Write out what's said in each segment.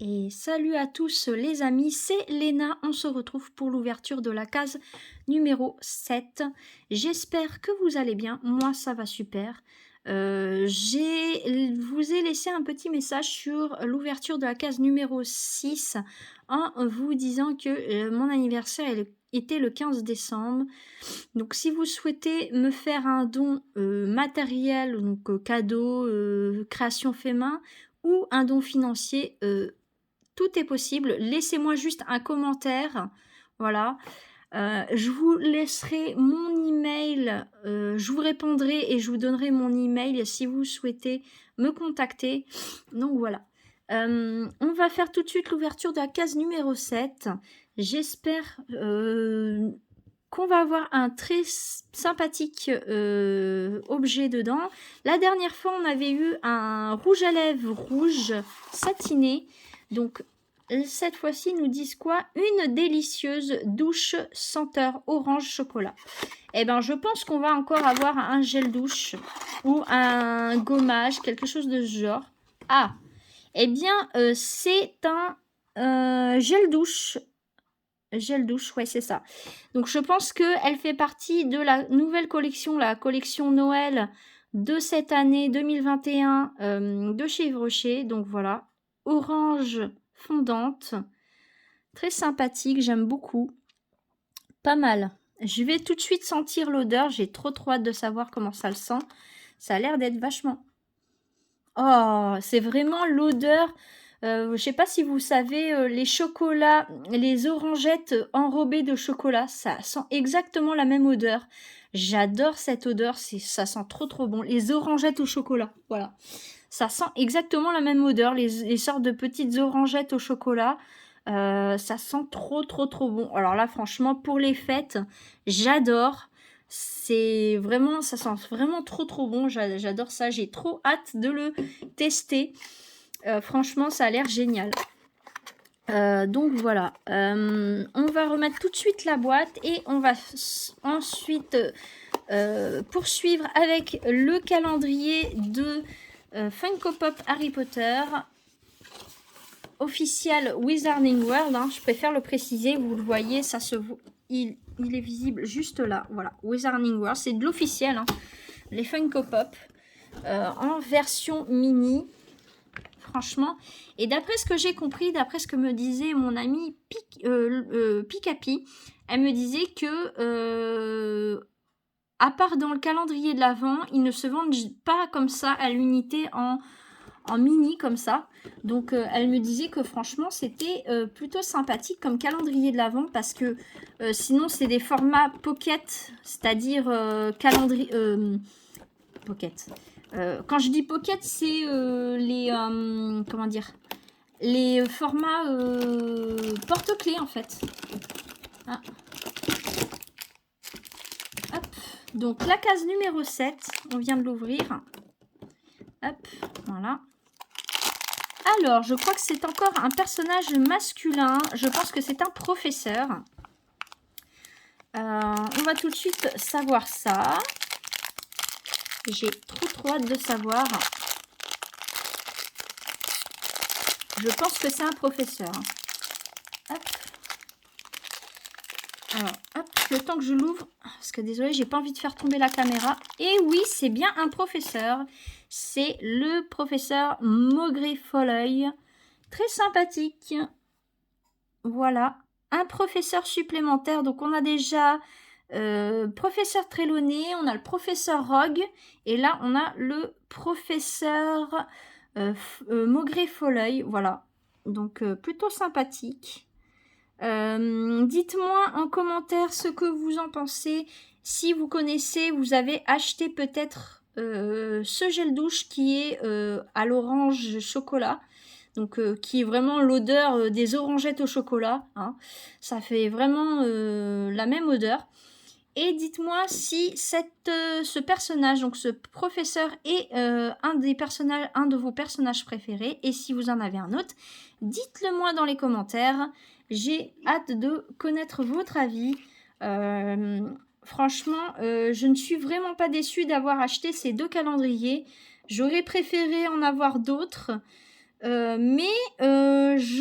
Et salut à tous les amis, c'est Léna, on se retrouve pour l'ouverture de la case numéro 7. J'espère que vous allez bien, moi ça va super. Je vous ai laissé un petit message sur l'ouverture de la case numéro 6 en vous disant que mon anniversaire était le 15 décembre. Donc si vous souhaitez me faire un don matériel, donc cadeau, création fait main, ou un don financier, tout est possible. Laissez-moi juste un commentaire. Voilà. Je vous laisserai mon email. Je vous répondrai et je vous donnerai mon email si vous souhaitez me contacter. Donc voilà. On va faire tout de suite l'ouverture de la case numéro 7. J'espère qu'on va avoir un très sympathique objet dedans. La dernière fois, on avait eu un rouge à lèvres rouge satiné. Donc, cette fois-ci, ils nous disent quoi? Une délicieuse douche senteur orange chocolat. Eh ben, je pense qu'on va encore avoir un gel douche ou un gommage, quelque chose de ce genre. Ah, eh bien, c'est un gel douche. Gel douche, ouais, c'est ça. Donc, je pense qu'elle fait partie de la nouvelle collection, la collection Noël de cette année 2021 de chez Yves Rocher. Donc, voilà. Orange fondante. Très sympathique, j'aime beaucoup. Pas mal. Je vais tout de suite sentir l'odeur. J'ai trop hâte de savoir comment ça le sent. Ça a l'air d'être vachement... Oh, c'est vraiment l'odeur... je sais pas si vous savez, les chocolats, les orangettes enrobées de chocolat, ça sent exactement la même odeur. J'adore cette odeur, ça sent trop bon. Les orangettes au chocolat, voilà. Ça sent exactement la même odeur, les sortes de petites orangettes au chocolat. Ça sent trop bon. Alors là, franchement, pour les fêtes, j'adore. C'est vraiment, ça sent vraiment trop bon. J'adore ça. J'ai trop hâte de le tester. Franchement, ça a l'air génial. Donc voilà. On va remettre tout de suite la boîte et on va ensuite poursuivre avec le calendrier de Funko Pop Harry Potter officiel Wizarding World, hein, je préfère le préciser, vous le voyez, ça se voit, il est visible juste là, voilà, Wizarding World, c'est de l'officiel, hein, les Funko Pop, en version mini, franchement, et d'après ce que j'ai compris, d'après ce que me disait mon amie Pikapi, elle me disait que, à part dans le calendrier de l'Avent, ils ne se vendent pas comme ça à l'unité en mini comme ça. Donc elle me disait que franchement c'était plutôt sympathique comme calendrier de l'Avent parce que sinon c'est des formats pocket, c'est-à-dire calendrier pocket. Quand je dis pocket, c'est les comment dire, les formats porte-clés en fait. Ah. Hop. Donc la case numéro 7, on vient de l'ouvrir. Hop, voilà. Alors, je crois que c'est encore un personnage masculin. Je pense que c'est un professeur. On va tout de suite savoir ça. J'ai trop hâte de savoir. Je pense que c'est un professeur. Hop. Alors, hop, le temps que je l'ouvre. Parce que désolé, j'ai pas envie de faire tomber la caméra. Et oui, c'est bien un professeur. C'est le professeur Maugrey Foleuil. Très sympathique. Voilà, un professeur supplémentaire. Donc, on a déjà professeur Trelawney, on a le professeur Rogue. Et là, on a le professeur Maugrey Foleuil. Voilà, donc plutôt sympathique. Dites-moi en commentaire ce que vous en pensez. Si vous connaissez, vous avez acheté peut-être ce gel douche qui est à l'orange chocolat. Donc qui est vraiment l'odeur des orangettes au chocolat. Hein. Ça fait vraiment la même odeur. Et dites-moi si ce personnage, donc ce professeur, est un de vos personnages préférés. Et si vous en avez un autre, dites-le moi dans les commentaires. J'ai hâte de connaître votre avis. Franchement, je ne suis vraiment pas déçue d'avoir acheté ces 2 calendriers. J'aurais préféré en avoir d'autres. Mais je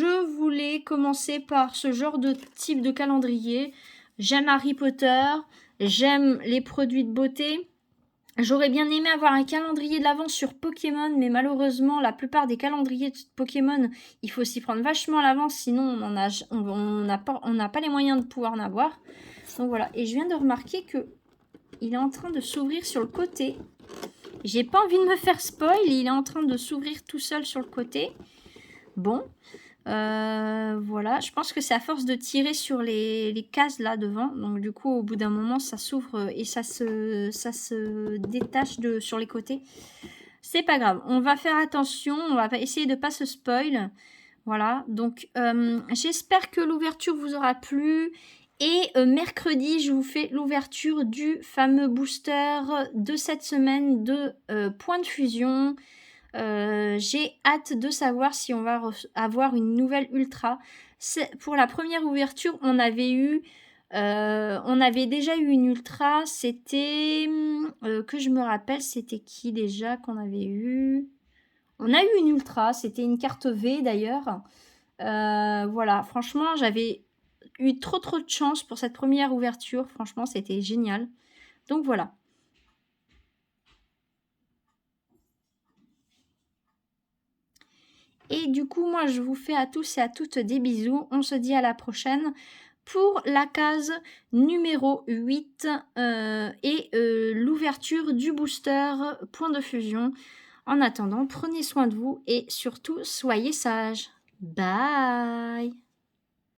voulais commencer par ce genre de type de calendrier. J'aime Harry Potter, j'aime les produits de beauté. J'aurais bien aimé avoir un calendrier de l'avance sur Pokémon, mais malheureusement, la plupart des calendriers de Pokémon, il faut s'y prendre vachement à l'avance, sinon on n'a pas les moyens de pouvoir en avoir. Donc voilà, et je viens de remarquer que il est en train de s'ouvrir sur le côté. J'ai pas envie de me faire spoil, il est en train de s'ouvrir tout seul sur le côté. Bon, voilà, je pense que c'est à force de tirer sur les cases là devant, donc du coup au bout d'un moment ça s'ouvre et ça se détache sur les côtés. C'est pas grave, on va faire attention, on va essayer de pas se spoil. Voilà, donc j'espère que l'ouverture vous aura plu. Et mercredi, je vous fais l'ouverture du fameux booster de cette semaine de Point de Fusion. J'ai hâte de savoir si on va avoir une nouvelle ultra. Pour la première ouverture, on avait déjà eu une ultra. C'était que je me rappelle, c'était qui déjà qu'on avait eu? On a eu une ultra, c'était une carte V d'ailleurs. Voilà, franchement, j'avais eu trop de chance pour cette première ouverture. Franchement, c'était génial. Donc voilà. Et du coup, moi, je vous fais à tous et à toutes des bisous. On se dit à la prochaine pour la case numéro 8 et l'ouverture du booster Point de Fusion. En attendant, prenez soin de vous et surtout, soyez sages. Bye!